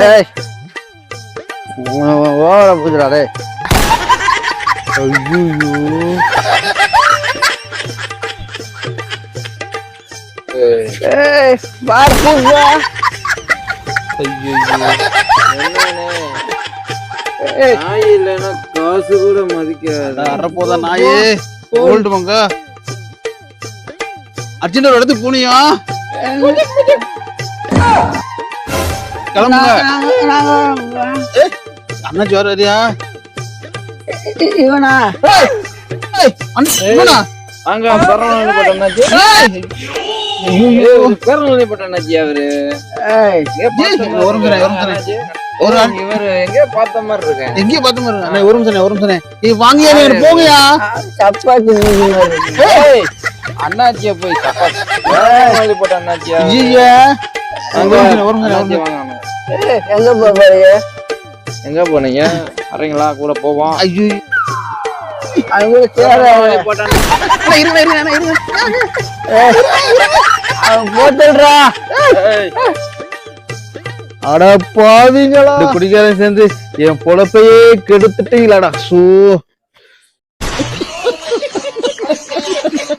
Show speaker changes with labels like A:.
A: ஏய் ஓட புதுறாடே. ஐயோ ஏய் பார் புதுறா. ஐயோ
B: நாய் இல்லைன்னா காசு கூட மதிக்காது.
C: அறப்போதா நாயே கோல்டு மங்க அர்ஜென்ட் ஒரு இடத்துக்கு போனியா? கிளம்புங்க. அண்ணாச்சி வர்றியா?
A: இவனா
C: இவனா?
B: அங்க பிறநாளிப்பட்ட அண்ணாச்சி அவரு.
C: ஒரு
B: இவரு எங்கேயோ பார்த்த மாதிரி இருக்கேன்.
C: எங்கேயும் பார்த்த மாதிரி இருக்கு. ஒரு நிமிஷம் நீ வாங்கியா போங்கயா.
A: சப்பாத்தி
B: அண்ணாச்சிய போய் பிறநாளிப்பட்ட அண்ணாச்சியா?
A: எங்க போறீங்க?
B: எங்க போனீங்க? வரீங்களா? கூட போவோம்.
C: ஐயோ
A: போட்டுடுறா.
C: அட பாவிங்களா, குடிக்காரன் சேர்ந்து என் பொழப்பையே கெடுத்துட்டீங்களாடா. சோ